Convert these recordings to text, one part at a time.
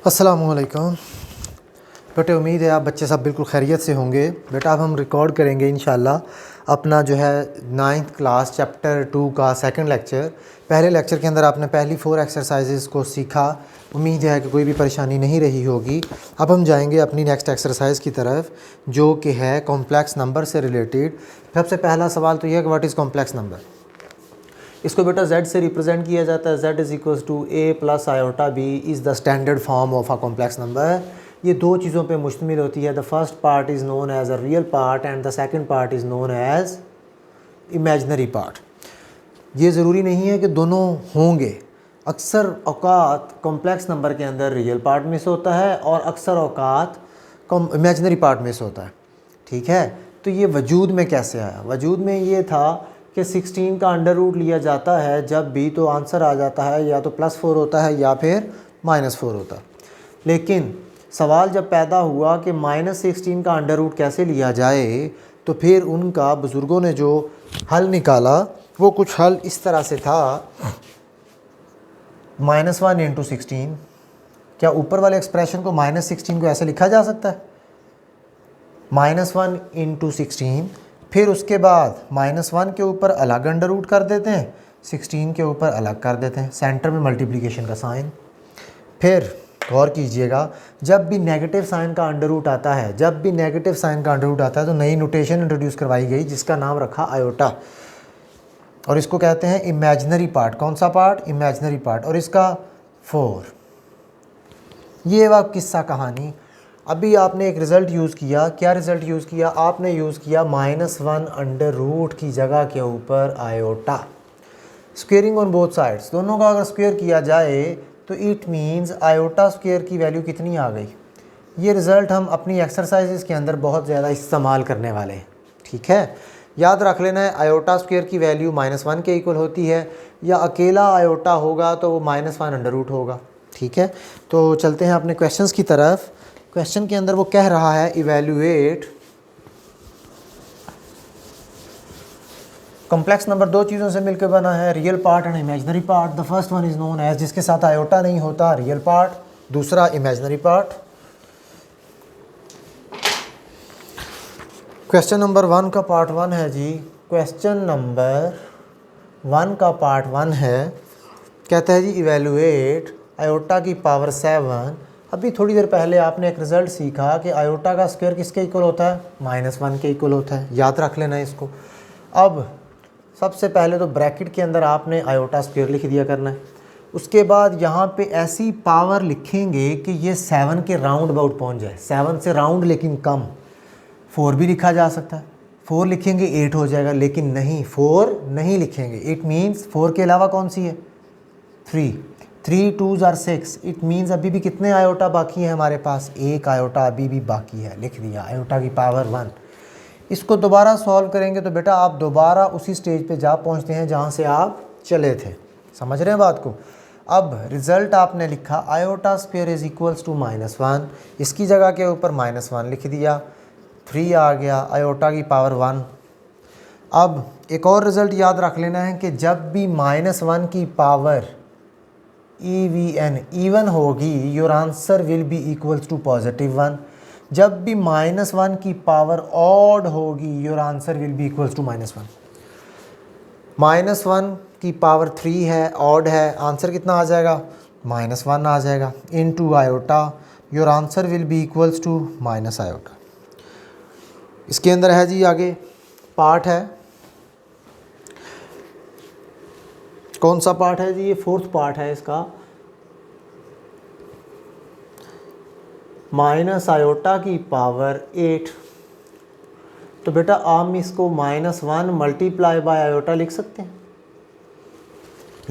अस्सलामुअलैकुम बेटे, उम्मीद है आप बच्चे सब बिल्कुल खैरियत से होंगे। बेटा अब हम रिकॉर्ड करेंगे इंशाल्लाह अपना जो है 9th क्लास चैप्टर 2 का सेकंड लेक्चर। पहले लेक्चर के अंदर आपने पहली 4 एक्सरसाइजेज़ को सीखा। उम्मीद है कि कोई भी परेशानी नहीं रही होगी। अब हम जाएंगे अपनी नेक्स्ट एक्सरसाइज की तरफ, जो कि है कॉम्प्लेक्स नंबर से रिलेटेड। सबसे पहला सवाल तो यह है कि व्हाट इज़ कॉम्प्लेक्स नंबर। इसको बेटा z से रिप्रेजेंट किया जाता है। z is equals to a plus iota b is the standard form of a complex number. ये दो चीज़ों पे मुश्तमिल होती है। The first part is known as a real part and the second part is known as imaginary part. ये ज़रूरी नहीं है कि दोनों होंगे। अक्सर औकात कॉम्प्लेक्स नंबर के अंदर रियल पार्ट मिस होता है और अक्सर औकात इमेजिनरी पार्ट मिस होता है। ठीक है, तो ये वजूद में कैसे आया? वजूद में ये था कि 16 का अंडर रूट लिया जाता है जब भी, तो आंसर आ जाता है या तो +4 होता है या फिर -4 होता है। लेकिन सवाल जब पैदा हुआ कि -16 का अंडर रूट कैसे लिया जाए, तो फिर उनका बुज़ुर्गों ने जो हल निकाला वो कुछ हल इस तरह से था। -1 इंटू 16, क्या ऊपर वाले एक्सप्रेशन को -16 को ऐसे लिखा जा सकता है? -1 इंटू 16, फिर उसके बाद -1 के ऊपर अलग अंडर रूट कर देते हैं, 16 के ऊपर अलग कर देते हैं, सेंटर में मल्टीप्लिकेशन का साइन। फिर गौर कीजिएगा, जब भी नेगेटिव साइन का अंडर रूट आता है, जब भी नेगेटिव साइन का अंडर रूट आता है तो नई नोटेशन इंट्रोड्यूस करवाई गई जिसका नाम रखा आयोटा, और इसको कहते हैं इमेजिनरी पार्ट। कौन सा पार्ट? Imaginary part. और इसका 4। ये वह किस्सा कहानी। अभी आपने एक रिज़ल्ट यूज़ किया। क्या रिज़ल्ट यूज़ किया? आपने यूज़ किया -1 अंडर रूट की जगह के ऊपर iota. Squaring on both sides, दोनों का अगर स्क्वेयर किया जाए तो इट मीन्स आयोटा स्क्वेयर की वैल्यू कितनी आ गई। ये रिज़ल्ट हम अपनी एक्सरसाइजेस के अंदर बहुत ज़्यादा इस्तेमाल करने वाले हैं। ठीक है, याद रख लेना है, आयोटा स्क्वेयर की वैल्यू -1 के इक्वल होती है, या अकेला आयोटा होगा तो वो -1 अंडर रूट होगा। ठीक है, तो चलते हैं अपने क्वेश्चंस की तरफ। क्वेश्चन के अंदर वो कह रहा है इवेल्युएट कॉम्प्लेक्स नंबर दो चीज़ों से मिलकर बना है, real part and imaginary part. The first one is known as, जिसके साथ आयोटा नहीं होता, रियल पार्ट, दूसरा इमेजिनरी पार्ट। क्वेश्चन नंबर 1 का पार्ट 1 है जी। क्वेश्चन नंबर 1 का पार्ट 1 है, कहता है जी इवेल्युएट आयोटा की पावर 7। अभी थोड़ी देर पहले आपने एक रिज़ल्ट सीखा कि आयोटा का स्क्वायर किसके इक्वल होता है? -1 के इक्वल होता है। याद रख लेना इसको। अब सबसे पहले तो ब्रैकेट के अंदर आपने आयोटा स्क्वायर लिख दिया करना है। उसके बाद यहाँ पे ऐसी पावर लिखेंगे कि ये 7 के राउंड अबाउट पहुँच जाए। 7 से राउंड लेकिन कम। 4 भी लिखा जा सकता है। 4 लिखेंगे 8 हो जाएगा, लेकिन नहीं, 4 नहीं लिखेंगे। इट मीन्स 4 के अलावा कौन सी है? 3 2s are 6। इट मीन्स अभी भी कितने आयोटा बाकी हैं हमारे पास? एक आयोटा अभी भी बाकी है। लिख दिया आयोटा की पावर 1। इसको दोबारा सॉल्व करेंगे तो बेटा आप दोबारा उसी स्टेज पे जा पहुंचते हैं जहां से आप चले थे। समझ रहे हैं बात को? अब रिज़ल्ट आपने लिखा iota square is equals to -1, इसकी जगह के ऊपर -1 लिख दिया, 3 आ गया, आयोटा की पावर 1। अब एक और रिज़ल्ट याद रख लेना है कि जब भी -1 की पावर इवन होगी, your answer will be equals to +1। जब भी -1 की पावर ऑड होगी, your answer will be equals to -1। -1 की पावर 3 है, ऑड है, आंसर कितना आ जाएगा? -1 आ जाएगा, into iota, your answer will be equals to minus iota. इसके अंदर है जी आगे पार्ट है। कौन सा पार्ट है जी? ये 4th पार्ट है इसका। माइनस आयोटा की पावर 8। तो बेटा हम इसको -1 मल्टीप्लाई बाय आयोटा लिख सकते हैं।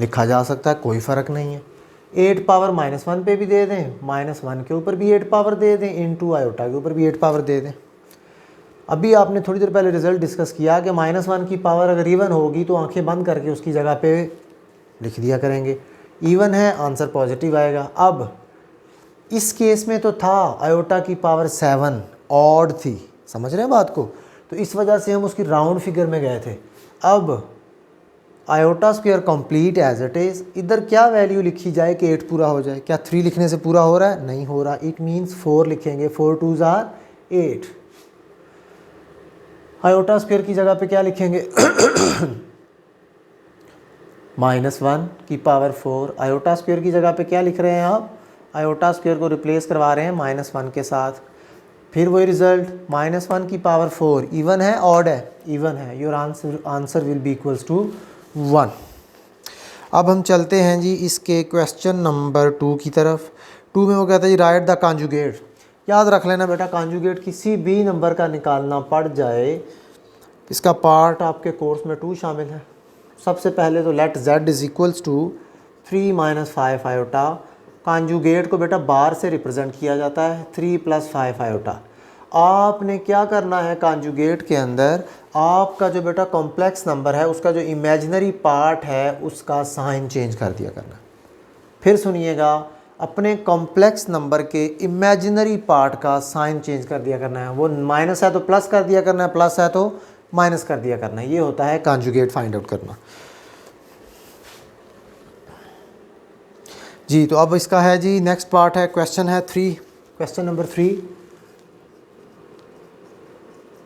लिखा जा सकता है, कोई फ़र्क नहीं है। 8 पावर -1 पे भी दे दें, -1 के ऊपर भी 8 पावर दे दें, इनटू आयोटा के ऊपर भी 8 पावर दे दें। अभी आपने थोड़ी देर पहले रिज़ल्ट डिस्कस किया कि -1 की पावर अगर इवन होगी तो आंखें बंद करके उसकी जगह पे लिख दिया करेंगे। इवन है, आंसर पॉजिटिव आएगा। अब इस केस में तो था आयोटा की पावर 7 ऑड थी। समझ रहे हैं बात को? तो इस वजह से हम उसकी राउंड फिगर में गए थे। अब iota square complete as it is, इधर क्या वैल्यू लिखी जाए कि 8 पूरा हो जाए? क्या 3 लिखने से पूरा हो रहा है? नहीं हो रहा। इट मीन्स 4 लिखेंगे, 4 2s आर 8। आयोटा स्क्वायर की जगह पे क्या लिखेंगे? -1 की पावर 4। आयोटा स्क्वायर की जगह पे क्या लिख रहे हैं आप? आयोटा स्क्वायर को रिप्लेस करवा रहे हैं -1 के साथ। फिर वही रिजल्ट, -1 की पावर 4 इवन है ऑड है? इवन है। Your answer will be equals to 1। अब हम चलते हैं जी इसके क्वेश्चन नंबर 2 की तरफ। 2 में वो कहता है जी राइट द कॉन्जुगेट। याद रख लेना बेटा, कॉन्जुगेट किसी भी नंबर का निकालना पड़ जाए, इसका पार्ट आपके कोर्स में 2 शामिल है। सबसे पहले तो let z is equals to 3 - 5 iota. Conjugate को बेटा बार से रिप्रेजेंट किया जाता है, 3 + 5 आयोटा। आपने क्या करना है कॉन्जुगेट के अंदर, आपका जो बेटा कॉम्प्लेक्स नंबर है उसका जो इमेजिनरी पार्ट है उसका साइन चेंज कर दिया करना। फिर सुनिएगा, अपने कॉम्प्लेक्स नंबर के इमेजिनरी पार्ट का साइन चेंज कर दिया करना है। वो माइनस है तो प्लस कर दिया करना है, प्लस है तो माइनस कर दिया करना है। ये होता है कॉन्जुगेट फाइंड आउट करना जी। तो अब इसका है जी नेक्स्ट पार्ट है, क्वेश्चन है 3, क्वेश्चन नंबर 3।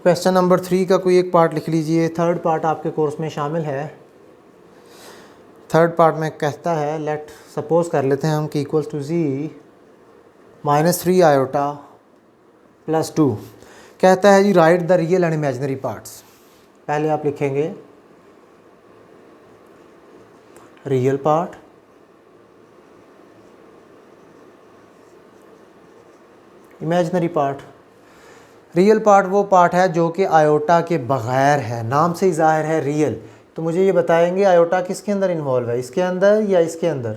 क्वेश्चन नंबर 3 का कोई एक पार्ट लिख लीजिए। थर्ड पार्ट आपके कोर्स में शामिल है। थर्ड पार्ट में कहता है, लेट सपोज कर लेते हैं हम कि इक्वल्स टू z -3 आयोटा + 2। कहता है जी write the real and imaginary parts. पहले आप लिखेंगे real part, imaginary part. Real part वो पार्ट है जो कि आयोटा के बग़ैर है, नाम से ही ज़ाहिर है रियल। तो मुझे ये बताएंगे आयोटा किसके अंदर इन्वॉल्व है, इसके अंदर या इसके अंदर?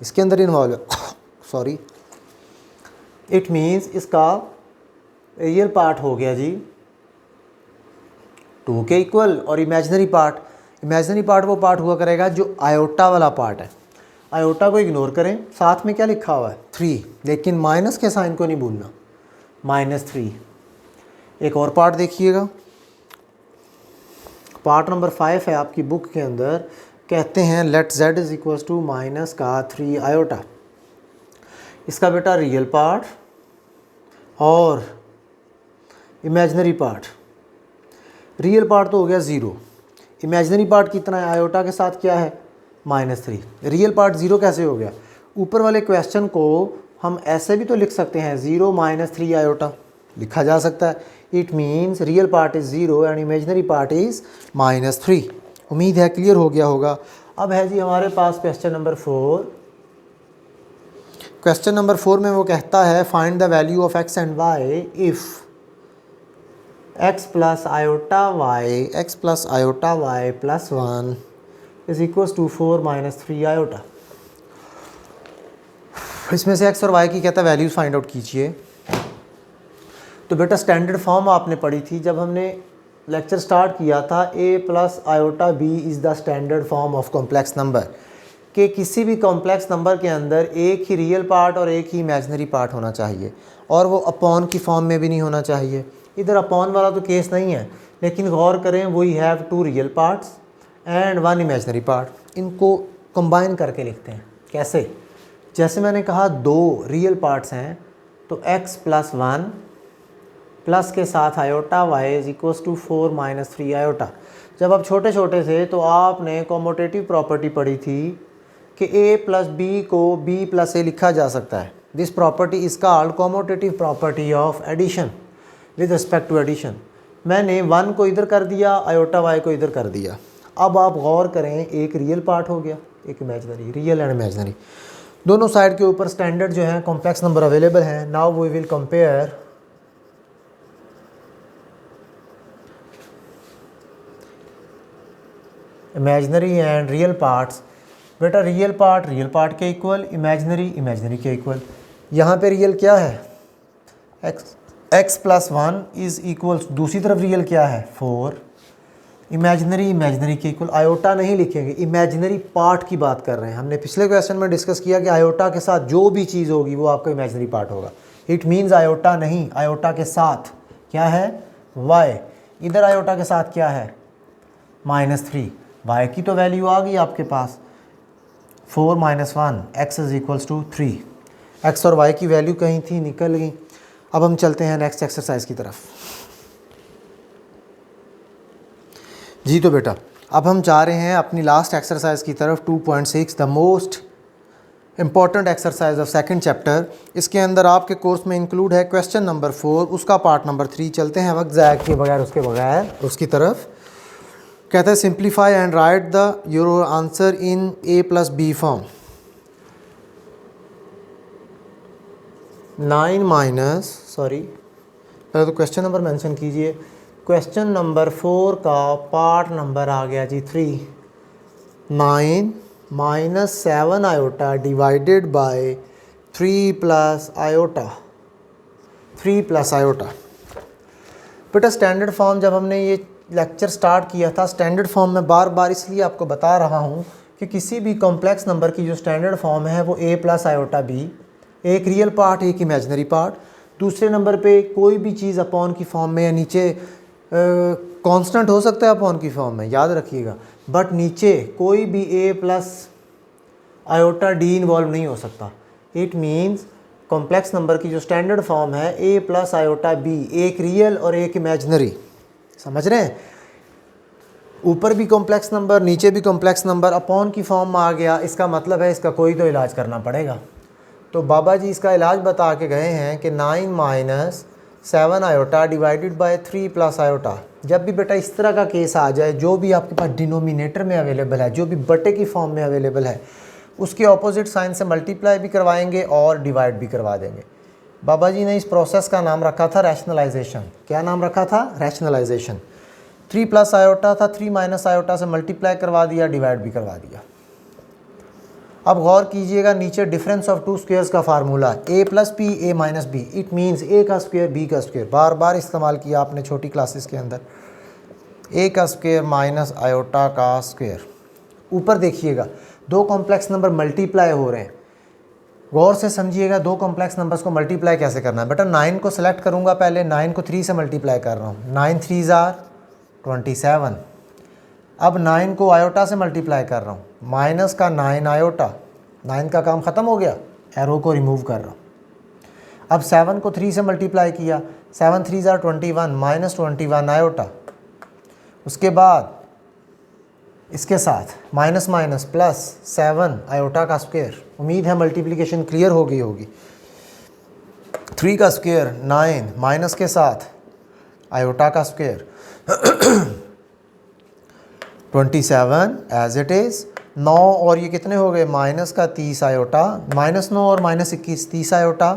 इसके अंदर इन्वॉल्व है। सॉरी, इट मीन्स इसका रियल पार्ट हो गया जी 2 के इक्वल। और इमेजिनरी पार्ट वो पार्ट हुआ करेगा जो आयोटा वाला पार्ट है। आयोटा को इग्नोर करें, साथ में क्या लिखा हुआ है 3, लेकिन माइनस के साइन को नहीं भूलना, -3। एक और पार्ट देखिएगा, पार्ट नंबर 5 है आपकी बुक के अंदर। कहते हैं let z is equals to -3 iota. इसका बेटा रियल पार्ट और इमेजिनरी पार्ट। रियल पार्ट तो हो गया 0, इमेजिनरी पार्ट कितना है? आयोटा के साथ क्या है? -3। रियल पार्ट 0 कैसे हो गया? ऊपर वाले क्वेश्चन को हम ऐसे भी तो लिख सकते हैं, 0 - 3 आयोटा लिखा जा सकता है। It means real part is 0 and imaginary part is -3। उम्मीद है क्लियर हो गया होगा। अब है जी हमारे पास क्वेश्चन नंबर 4। क्वेश्चन नंबर 4 में वो कहता है find the value of x and y if x + iota y + 1 is equals to 4 - 3 iota. इसमें से x और y की कहता है वैल्यूज़ फाइंड आउट कीजिए। तो बेटा स्टैंडर्ड फॉर्म आपने पढ़ी थी जब हमने लेक्चर स्टार्ट किया था, a + iota b is the standard form of complex number. कि किसी भी कॉम्प्लेक्स नंबर के अंदर एक ही रियल पार्ट और एक ही इमेजिनरी पार्ट होना चाहिए, और वो अपॉन की फॉर्म में भी नहीं होना चाहिए। इधर अपॉन वाला तो केस नहीं है, लेकिन गौर करें we have 2 real parts and 1 imaginary part. इनको कंबाइन करके लिखते हैं। कैसे? जैसे मैंने कहा 2 रियल पार्ट्स हैं, तो x + 1 प्लस के साथ iota y is equals to 4 - 3 iota. जब आप छोटे छोटे थे तो आपने कॉमोटेटिव प्रॉपर्टी पढ़ी थी कि a + b को b + a लिखा जा सकता है। This property is called commutative property of addition with respect to addition. मैंने 1 को इधर कर दिया, आयोटा y को इधर कर दिया। अब आप गौर करें, एक रियल पार्ट हो गया, एक इमेजिनरी, रियल एंड इमेजिनरी। दोनों साइड के ऊपर स्टैंडर्ड जो है कॉम्प्लेक्स नंबर अवेलेबल हैं। Now we will compare imaginary and real parts. बेटा रियल पार्ट के इक्वल, इमेजिनरी के इक्वल। यहाँ पे रियल क्या है? x + 1 इज़ इक्वल्स, दूसरी तरफ रियल क्या है? 4। इमेजिनरी के इक्वल। आयोटा नहीं लिखेंगे, इमेजिनरी पार्ट की बात कर रहे हैं। हमने पिछले क्वेश्चन में डिस्कस किया कि आयोटा के साथ जो भी चीज़ होगी वो आपका इमेजिनरी पार्ट होगा। इट मीन्स आयोटा नहीं, आयोटा के साथ क्या है? y। इधर आयोटा के साथ क्या है? -3। y की तो वैल्यू आ गई आपके पास 4 - 1 x is equals to 3। x और y की वैल्यू कहीं थी, निकल गई। अब हम चलते हैं नेक्स्ट एक्सरसाइज की तरफ। जी तो बेटा अब हम जा रहे हैं अपनी लास्ट एक्सरसाइज की तरफ 2.6 the most important exercise of second chapter. इसके अंदर आपके कोर्स में इंक्लूड है क्वेश्चन नंबर 4, उसका पार्ट नंबर 3। चलते हैं वक्त ज़ाया किए बगैर उसकी तरफ। कहता है simplify and right the your answer in a+b form. पहले तो क्वेश्चन नंबर मेंशन कीजिए। क्वेश्चन नंबर 4 का पार्ट नंबर आ गया जी 3। 9 - 7 आयोटा डिवाइडेड बाय 3 + आयोटा। बेटा स्टैंडर्ड फॉर्म जब हमने ये लेक्चर स्टार्ट किया था, स्टैंडर्ड फॉर्म में बार बार इसलिए आपको बता रहा हूँ कि किसी भी कॉम्प्लेक्स नंबर की जो स्टैंडर्ड फॉर्म है वो a+ आयोटा b, एक रियल पार्ट एक इमेजिनरी पार्ट। दूसरे नंबर पे कोई भी चीज़ अपॉन की फॉर्म में या नीचे कांस्टेंट हो सकता है अपॉन की फॉर्म में, याद रखिएगा, बट नीचे कोई भी a+ आयोटा d इन्वॉल्व नहीं हो सकता। इट मीन्स कॉम्प्लेक्स नंबर की जो स्टैंडर्ड फॉर्म है a+ आयोटा b, एक रियल और एक इमेजिनरी। समझ रहे हैं? ऊपर भी कॉम्प्लेक्स नंबर नीचे भी कॉम्प्लेक्स नंबर अपॉन की फॉर्म में आ गया, इसका मतलब है इसका कोई तो इलाज करना पड़ेगा। तो बाबा जी इसका इलाज बता के गए हैं कि 9 - 7 आयोटा डिवाइडेड बाय 3 + आयोटा। जब भी बेटा इस तरह का केस आ जाए, जो भी आपके पास डिनोमिनेटर में अवेलेबल है, जो भी बटे की फॉर्म में अवेलेबल है, उसके ऑपोजिट साइन से मल्टीप्लाई भी करवाएंगे और डिवाइड भी करवा देंगे। बाबा जी ने इस प्रोसेस का नाम रखा था रैशनलाइजेशन। क्या नाम रखा था? रैशनलाइजेशन। 3 + आयोटा था, 3 - आयोटा से मल्टीप्लाई करवा दिया, डिवाइड भी करवा दिया। अब गौर कीजिएगा, नीचे डिफरेंस ऑफ टू स्क्वेयर्स का formula a + b a - b, it means a का स्क्वेयर b का स्क्वेयर। बार बार इस्तेमाल किया आपने छोटी क्लासेस के अंदर। a का स्क्वेयर माइनस आयोटा का स्क्वेयर। ऊपर देखिएगा दो कॉम्प्लेक्स नंबर मल्टीप्लाई हो रहे हैं, गौर से समझिएगा। दो कॉम्प्लेक्स नंबर्स को मल्टीप्लाई कैसे करना है? बेटा 9 को सेलेक्ट करूंगा, पहले 9 को 3 से मल्टीप्लाई कर रहा हूँ। 9 × 3 = 27। अब 9 को आयोटा से मल्टीप्लाई कर रहा हूँ, माइनस का 9 आयोटा। 9 का काम ख़त्म हो गया, एरो को रिमूव कर रहा हूँ। अब 7 को 3 से मल्टीप्लाई किया, 7 × 3 = 21, माइनस 21 आयोटा। उसके बाद इसके साथ माइनस माइनस प्लस 7 आयोटा का स्क्वायर। उम्मीद है मल्टीप्लिकेशन क्लियर हो गई होगी। 3 का स्क्वायर 9 माइनस के साथ आयोटा का स्क्वायर 27 एज इट इज़। 9 और ये कितने हो गए? माइनस का 30 आयोटा, -9 और -21 30 आयोटा,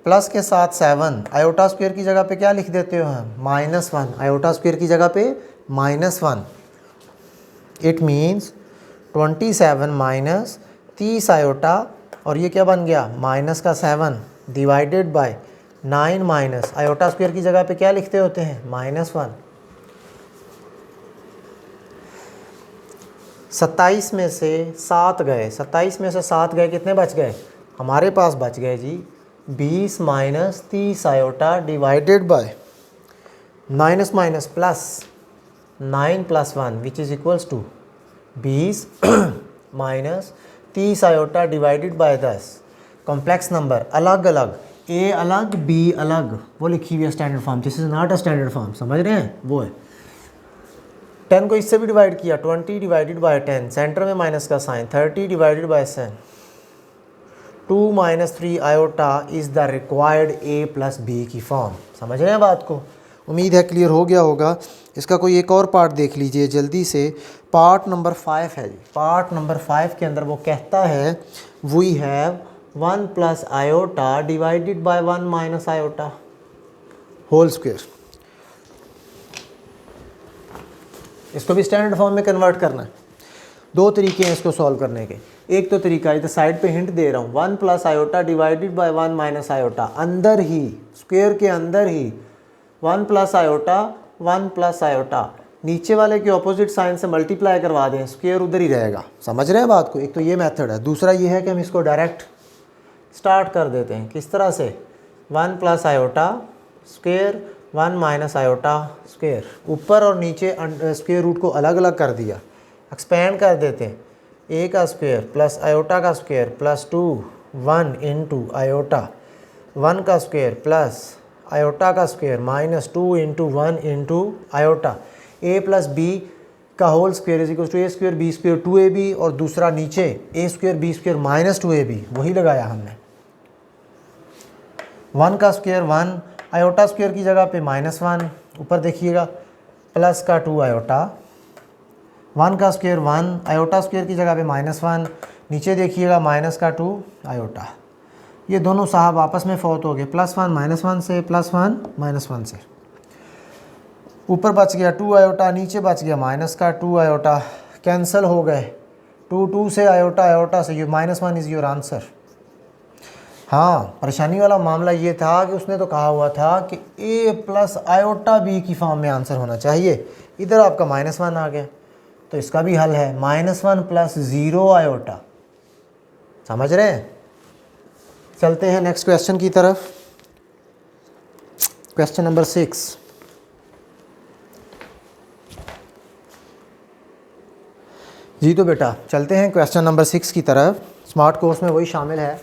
प्लस के साथ 7 आयोटा स्क्वायर की जगह पे क्या लिख देते हो हम? -1 आयोटा स्क्वायर की जगह पे -1। इट मीन्स 27 - 30 आयोटा, और ये क्या बन गया? माइनस का 7 divided by 9 minus iota square की जगह पे क्या लिखते होते हैं? -1। 27 में से 7 गए, 27 में से 7 गए, कितने बच गए? हमारे पास बच गए जी 20 - 30 iota divided by minus minus plus 9 + 1 which is equals to 20 - 30 iota divided by 10। Complex number अलग अलग, a अलग b अलग, वो लिखी हुई है standard form. This is not a standard form, समझ रहे हैं? वो है 10 को इससे भी डिवाइड किया, 20 डिवाइडेड बाय 10, सेंटर में माइनस का sign, 30 divided by 7। 2 - 3 iota is the required a + b की फॉर्म। समझ रहे हैं बात को? उम्मीद है क्लियर हो गया होगा। इसका कोई एक और पार्ट देख लीजिए जल्दी से। पार्ट नंबर 5 है जी। पार्ट नंबर 5 के अंदर वो कहता है we have 1 + iota divided by 1 - iota whole square. इसको भी स्टैंडर्ड फॉर्म में कन्वर्ट करना है। दो तरीके हैं इसको सॉल्व करने के। एक तो तरीका इधर साइड पे हिंट दे रहा हूँ, 1 + आयोटा डिवाइडेड बाय 1 - आयोटा, अंदर ही स्क्वायर के अंदर ही 1 + आयोटा 1 + आयोटा, नीचे वाले के ऑपोजिट साइन से मल्टीप्लाई करवा दें, स्क्वायर उधर ही रहेगा। समझ रहे हैं बात को? एक तो ये मेथड है। दूसरा ये है कि हम इसको डायरेक्ट स्टार्ट कर देते हैं। किस तरह से? 1 + आयोटा स्क्वायर 1 - आयोटा स्क्वायर, ऊपर और नीचे स्क्वायर रूट को अलग अलग कर दिया, एक्सपेंड कर देते हैं, ए का स्क्वायर प्लस आयोटा का स्क्वायर प्लस 2 1 इंटू आयोटा 1 का स्क्वायर प्लस आयोटा का square minus 2 into 1 into iota a plus b का whole square is equal to a square b square 2ab और दूसरा नीचे a square b square minus 2ab वही लगाया हमने। 1 का स्क्वायर 1 आयोटा स्क्वायर की जगह पे -1 ऊपर देखिएगा प्लस का 2 आयोटा 1 का स्क्वायर 1 आयोटा स्क्वायर की जगह पे -1 नीचे देखिएगा माइनस का 2 आयोटा। ये दोनों साहब आपस में फौत हो गए +1 -1 से +1 -1 से। ऊपर बच गया 2 आयोटा नीचे बच गया माइनस का 2 आयोटा कैंसिल हो गए 2 से आयोटा आयोटा से ये -1 इज़ योर आंसर। हाँ परेशानी वाला मामला ये था कि उसने तो कहा हुआ था कि a प्लस आयोटा b की फॉर्म में आंसर होना चाहिए, इधर आपका -1 आ गया तो इसका भी हल है -1 प्लस 0 आयोटा। समझ रहे हैं? चलते हैं नेक्स्ट क्वेश्चन की तरफ। Question number 6। जी तो बेटा चलते हैं क्वेश्चन नंबर 6 की तरफ। स्मार्ट कोर्स में वही शामिल है।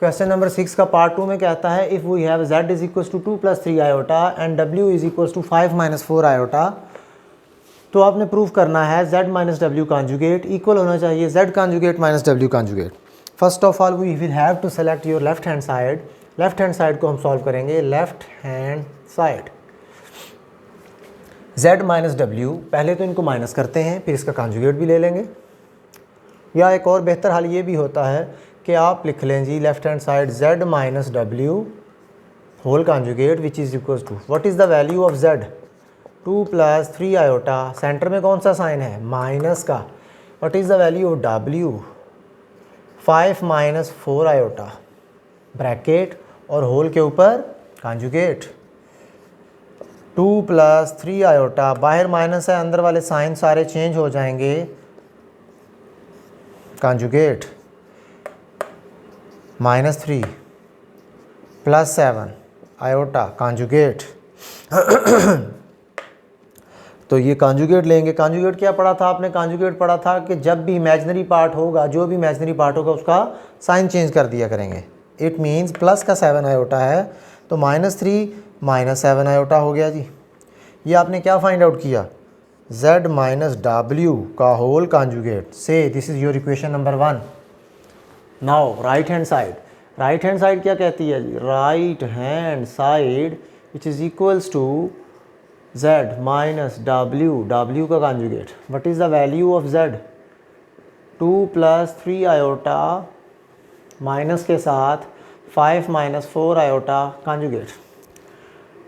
क्वेश्चन नंबर 6 का पार्ट 2 में कहता है if we have z is equal to 2 + 3 iota and w is equal to 5 - 4 iota. तो आपने प्रूव करना है z - w कॉन्जुगेट इक्वल होना चाहिए z conjugate - w conjugate. First of all we will have to select your left hand side. Left hand side को हम solve करेंगे। Left hand side z - w, पहले तो इनको माइनस करते हैं फिर इसका कॉन्जुगेट भी ले लेंगे। या एक और बेहतर हाल ये भी होता है कि आप लिख लें जी left hand side z - w whole conjugate which is equal to what is the value of z 2 + 3 iota. Centre में कौन सा साइन है? माइनस का। What is the value of w 5 - 4 iota bracket और होल के ऊपर कॉन्जुगेट 2 + 3 आयोटा। बाहर minus है अंदर वाले साइन सारे चेंज हो जाएंगे। Conjugate -3 + 7 iota conjugate. तो ये कॉन्जुगेट लेंगे। कॉन्जुगेट क्या पढ़ा था आपने? कॉन्जुगेट पढ़ा था कि जब भी इमेजिनरी पार्ट होगा, जो भी इमेजिनरी पार्ट होगा उसका साइन चेंज कर दिया करेंगे। इट मीन्स प्लस का 7 आयोटा है तो -3 - 7 आयोटा हो गया जी। ये आपने क्या फाइंड आउट किया? z - w का होल कॉन्जुगेट से this is your equation number 1। Now right hand side. Right hand side क्या कहती है जी? Right hand side which is equals to z - w का conjugate. What is the value of z 2 + 3 iota minus के साथ 5 - 4 iota conjugate.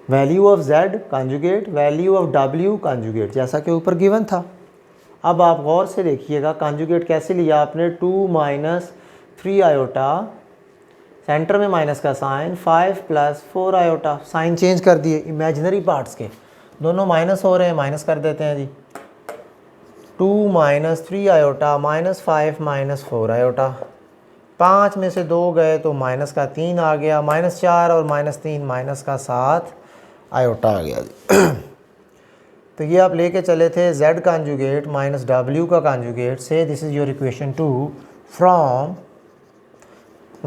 Value of z conjugate value of w conjugate जैसा कि ऊपर गिवन था। अब आप गौर से देखिएगा कॉन्जुगेट कैसे लिया आपने? 2 - 3 आयोटा सेंटर में माइनस का साइन 5 + 4 आयोटा। साइन चेंज कर दिए इमेजिनरी पार्ट्स के, दोनों माइनस हो रहे हैं माइनस कर देते हैं जी। 2 - 3 आयोटा -5 - 4 आयोटा। 5 में से 2 गए तो माइनस का 3 आ गया। -4 और -3 माइनस का 7 आयोटा आ गया जी। तो ये आप लेके चले थे z कॉन्जुगेट - w का कॉन्जुगेट से this is your equation 2 from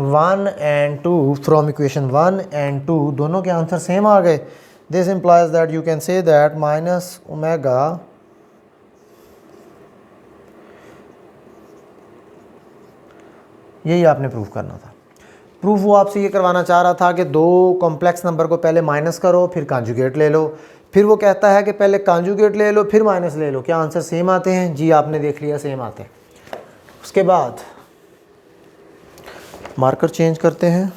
1 and 2। From equation 1 and 2 दोनों के आंसर सेम आ गए। This implies that you can say that -omega यही आपने प्रूव करना था। प्रूफ वो आपसे ये करवाना चाह रहा था कि दो कॉम्प्लेक्स नंबर को पहले माइनस करो फिर कॉन्जुगेट ले लो। फिर वो कहता है कि पहले कॉन्जुगेट ले लो फिर माइनस ले लो। क्या आंसर सेम आते हैं? जी आपने देख लिया सेम आते हैं। उसके बाद मार्कर चेंज करते हैं।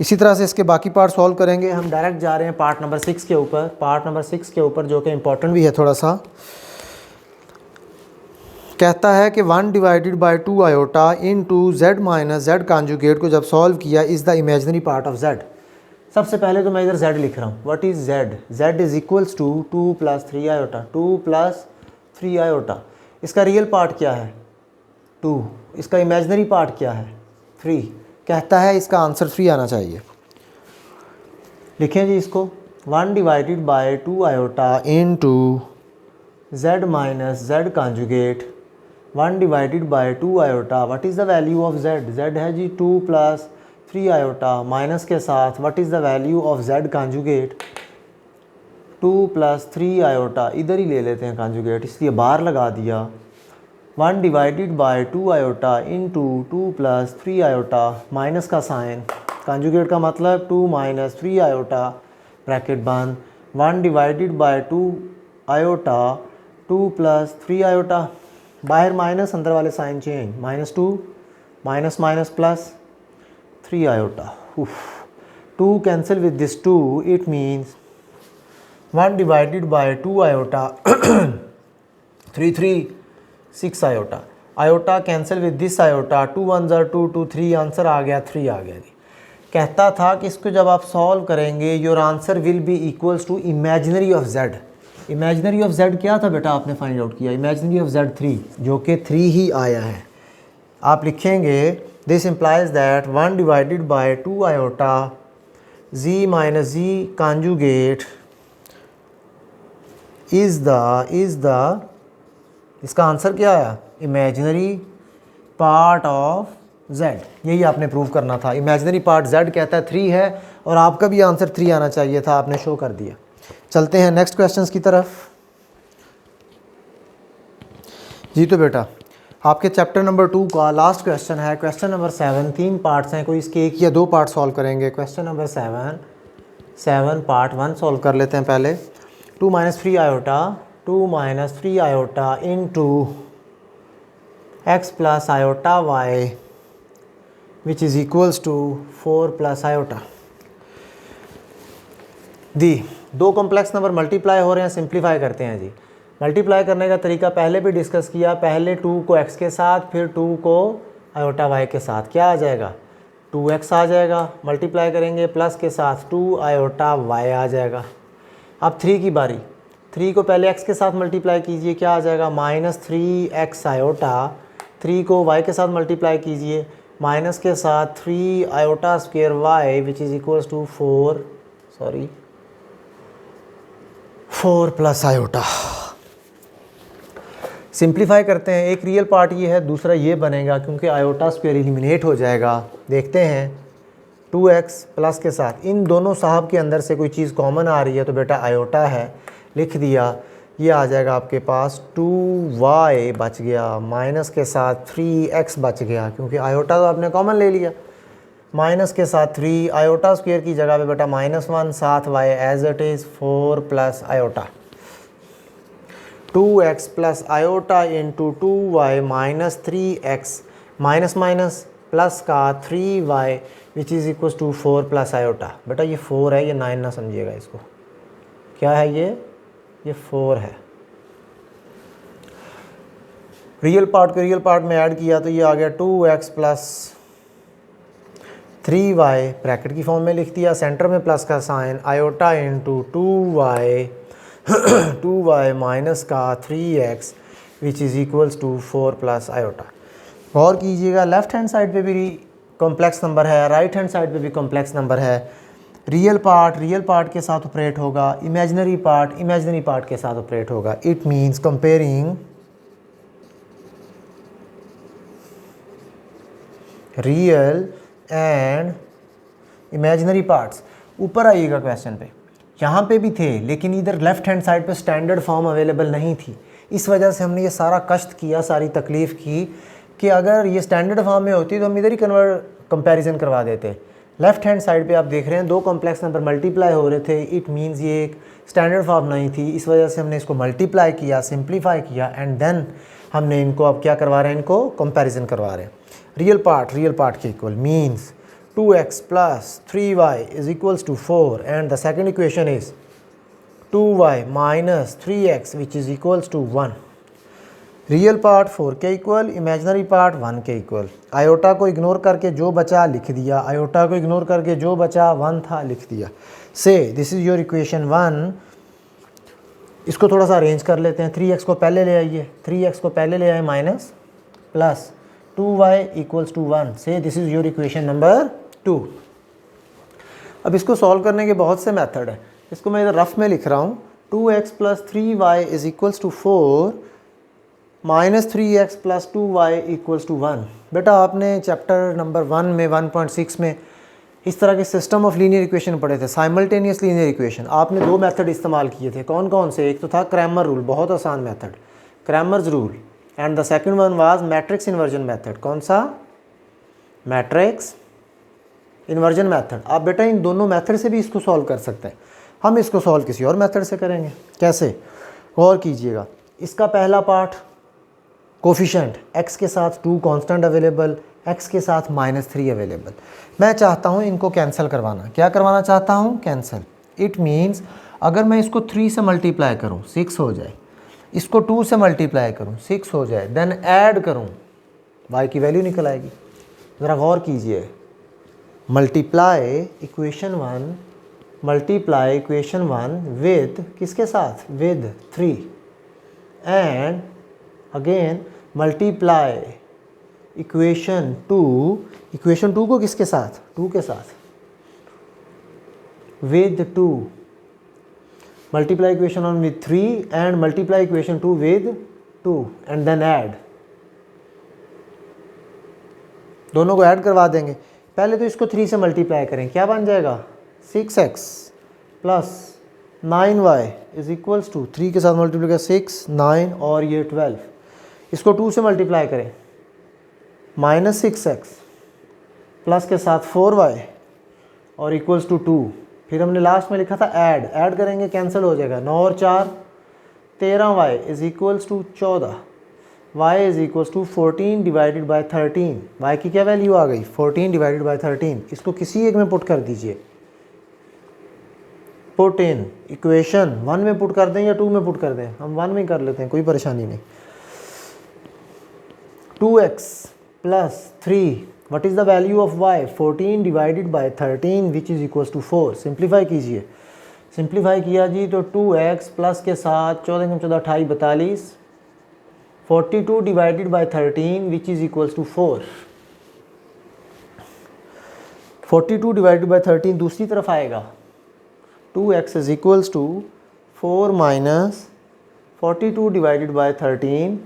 इसी तरह से इसके बाकी पार्ट सॉल्व करेंगे। हम डायरेक्ट जा रहे हैं पार्ट नंबर 6 के ऊपर। पार्ट नंबर 6 के ऊपर जो कि इम्पोर्टेंट भी है थोड़ा सा। कहता है कि 1/2 iota into z - z conjugate को जब सॉल्व किया is the imaginary part of z। सबसे पहले तो मैं इधर z लिख रहा हूँ। What is z? z is equals to 2 + 3 iota. 2 + 3 iota. इसका रियल पार्ट क्या है? 2। इसका इमेजिनरी पार्ट क्या है? 3। कहता है इसका आंसर 3 आना चाहिए। लिखें जी इसको 1/2 iota into z minus z conjugate 1 divided by 2 iota, what is the value of z? z है जी 2 प्लस 3 आयोटा, माइनस के साथ what is the value of z conjugate 2 plus 3 iota, इधर ही ले लेते हैं कॉन्जुगेट, इसलिए बाहर लगा दिया 1 divided by 2 iota into 2 plus 3 iota, minus का साइन, कॉन्जुगेट का मतलब 2 माइनस 3 आयोटा, ब्रैकेट बंद, 1 divided by 2 iota 2 plus 3 iota, बाहर माइनस अंदर वाले sign change, -2 minus minus plus 3 iota, 2 cancel with this 2, it means 1 divided by 2 iota 3 6 iota, iota cancel with this iota, 2 1 ज़ा 2 2 3, answer आ गया 3 आ गया जी। कहता था कि इसको जब आप सॉल्व करेंगे your answer will be equals to imaginary of z। Imaginary of z क्या था बेटा, आपने फाइंड आउट किया, इमेजिनरी ऑफ z 3, जो कि 3 ही आया है। आप लिखेंगे this implies that 1 divided by 2 iota z minus z conjugate is the इसका आंसर क्या आया, इमेजिनरी पार्ट ऑफ z। यही आपने प्रूव करना था, इमेजिनरी पार्ट z कहता है 3 है, और आपका भी आंसर 3 आना चाहिए था, आपने शो कर दिया। चलते हैं नेक्स्ट क्वेश्चंस की तरफ जी। तो बेटा आपके चैप्टर नंबर 2 का लास्ट क्वेश्चन है, क्वेश्चन नंबर 7, 3 पार्ट्स हैं, कोई इसके 1 या 2 पार्ट सॉल्व करेंगे। क्वेश्चन नंबर 7 पार्ट 1 सॉल्व कर लेते हैं पहले। 2 minus 3 iota 2 minus 3 iota into x plus iota y which is equals to 4 plus iota. दी दो कॉम्प्लेक्स नंबर मल्टीप्लाई हो रहे हैं, सिंप्लीफाई करते हैं जी। मल्टीप्लाई करने का तरीका पहले भी डिस्कस किया, पहले 2 को x के साथ, फिर 2 को आयोटा y के साथ, क्या आ जाएगा 2x आ जाएगा, मल्टीप्लाई करेंगे प्लस के साथ 2 आयोटा y आ जाएगा। अब 3 की बारी, 3 को पहले x के साथ मल्टीप्लाई कीजिए, क्या आ जाएगा -3x आयोटा, 3 को y के साथ मल्टीप्लाई कीजिए, माइनस के साथ 3 iota square y which is equals to 4 plus iota. Simplify करते हैं, एक रियल पार्ट ये है, दूसरा ये बनेगा क्योंकि आयोटा स्क्वायर एलिमिनेट हो जाएगा। देखते हैं 2x प्लस के साथ इन दोनों साहब के अंदर से कोई चीज़ कॉमन आ रही है तो बेटा आयोटा है, लिख दिया, ये आ जाएगा आपके पास 2y बच गया, माइनस के साथ 3x बच गया क्योंकि आयोटा तो आपने कॉमन ले लिया, माइनस के साथ 3 आयोटा स्क्वायर की जगह पे बेटा -1 साथ y as it is 4 plus iota, 2x plus iota into 2y minus 3x minus minus plus का 3y which is equal to 4 plus iota. बेटा ये 4 है, ये 9 ना समझिएगा इसको, क्या है ये 4 है। रियल पार्ट को रियल पार्ट में ऐड किया तो ये आ गया 2x प्लस 3y, ब्रैकेट की फॉर्म में लिख दिया, सेंटर में प्लस का sign, iota into 2y minus का 3x which is equals to 4 plus iota. गौर कीजिएगा लेफ़्ट हैंड साइड पे भी कॉम्प्लेक्स नंबर है, राइट हैंड साइड पे भी कॉम्प्लेक्स नंबर है। रियल पार्ट के साथ ऑपरेट होगा, इमेजिनरी पार्ट के साथ ऑपरेट होगा। It means comparing real and imaginary parts. ऊपर आइएगा क्वेश्चन पे, यहाँ पे भी थे लेकिन इधर लेफ़्ट हैंड साइड पे स्टैंडर्ड फॉर्म अवेलेबल नहीं थी, इस वजह से हमने ये सारा कष्ट किया, सारी तकलीफ़ की कि अगर ये स्टैंडर्ड फॉर्म में होती तो हम इधर ही कंपैरिजन करवा देते। लेफ़्ट हैंड साइड पे आप देख रहे हैं दो कॉम्प्लेक्स नंबर मल्टीप्लाई हो रहे थे, इट मीन्स ये एक स्टैंडर्ड फॉर्म नहीं थी, इस वजह से हमने इसको मल्टीप्लाई किया, सिंप्लीफाई किया एंड देन हमने इनको अब क्या करवा रहे हैं, इनको कंपैरिजन करवा रहे हैं। रियल पार्ट के equal means 2x plus 3y is equals to 4 and the second equation is 2y minus 3x which is equals to 1। Real part 4 के इक्वल, इमेजिनरी पार्ट 1 के इक्वल। आयोटा को इग्नोर करके जो बचा लिख दिया, आयोटा को इग्नोर करके जो बचा 1 था लिख दिया। से दिस इज़ योर इक्वेशन 1। इसको थोड़ा सा अरेंज कर लेते हैं, 3x को पहले ले आइए, 3x को पहले ले आए minus plus 2y equals to 1। Say this is your equation number 2। अब इसको सॉल्व करने के बहुत से मेथड है, इसको मैं इधर रफ में लिख रहा हूँ। 2x plus 3y is equals to 4 minus 3x plus 2y equals to 1। बेटा आपने चैप्टर नंबर 1 में 1.6 में इस तरह के सिस्टम ऑफ लीनियर इक्वेशन पढ़े थे, साइमल्टेनियस लीनियर इक्वेशन। आपने दो मेथड इस्तेमाल किए थे, कौन कौन से? एक तो था क्रैमर रूल, बहुत आसान method, Cramer's rule, and the second one was matrix inversion method. कौन सा? Matrix inversion method. आप बेटा इन दोनों मेथड से भी इसको सॉल्व कर सकते हैं। हम इसको सॉल्व किसी और मेथड से करेंगे। कैसे? गौर कीजिएगा। इसका पहला पार्ट कोफिशेंट x के साथ 2 कांस्टेंट अवेलेबल, x के साथ -3 अवेलेबल। मैं चाहता हूँ इनको कैंसिल करवाना। क्या करवाना चाहता हूँ? कैंसिल। इट मीन्स अगर मैं इसको 3 से मल्टीप्लाई करूँ 6 हो जाए, इसको 2 से मल्टीप्लाई करूँ 6 हो जाए, देन ऐड करूँ y की वैल्यू निकल आएगी। ज़रा गौर कीजिए। मल्टीप्लाई इक्वेशन 1 विद किसके साथ? With 3, and again multiply equation 2 को किसके साथ? 2 के साथ, with 2। Multiply equation 1 with 3 and multiply equation 2 with 2 and then add. दोनों को ऐड करवा देंगे। पहले तो इसको 3 से मल्टीप्लाई करें, क्या बन जाएगा? 6x plus 9y is equals to 3 के साथ मल्टीप्लाई करें 6, 9 और ये 12। इसको 2 से मल्टीप्लाई करें, -6x प्लस के साथ 4y और इक्वल्स टू 2। फिर हमने लास्ट में लिखा था ऐड करेंगे, कैंसिल हो जाएगा। 9 और 4 13y is equals to 14, y is equals to 14 divided by 13। y की क्या वैल्यू आ गई? 14 डिवाइडेड बाई 13। इसको किसी एक में पुट कर दीजिए। पुट इन इक्वेशन 1 में पुट कर दें या 2 में पुट कर दें? हम 1 में कर लेते हैं, कोई परेशानी नहीं। 2x plus 3, what is the value of y? 14 divided by 13 which is equals to 4। Simplify कीजिए। सिंप्लीफाई किया जी तो 2x प्लस के साथ 14 14 28 42, 42 divided by 13 which is equals to 4। 42 divided by 13 दूसरी तरफ आएगा। 2x is equals to 4 minus 42 divided by 13,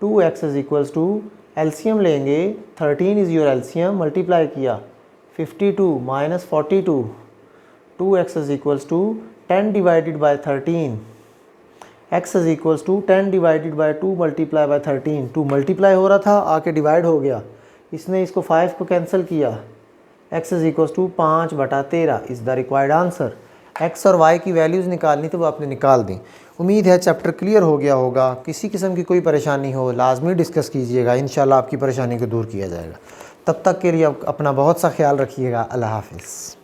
2x is equals to, LCM लेंगे, 13 इज़ योर एलसीएम, मल्टीप्लाई किया 52 minus 42, 2x is equals to 10 divided by 13, x is equals to 10 divided by 2 multiply by 13। 2 multiply हो रहा था, आके divide हो गया, इसने इसको 5 को कैंसिल किया। x is equals to 5/13 is the required answer. x और y की वैल्यूज़ निकालनी तो वो आपने निकाल दी। उम्मीद है चैप्टर क्लियर हो गया होगा। किसी किस्म की कोई परेशानी हो लाजमी डिस्कस कीजिएगा, इंशाल्लाह आपकी परेशानी को दूर किया जाएगा। तब तक के लिए अपना बहुत सा ख्याल रखिएगा। अल्लाह हाफ़िज़।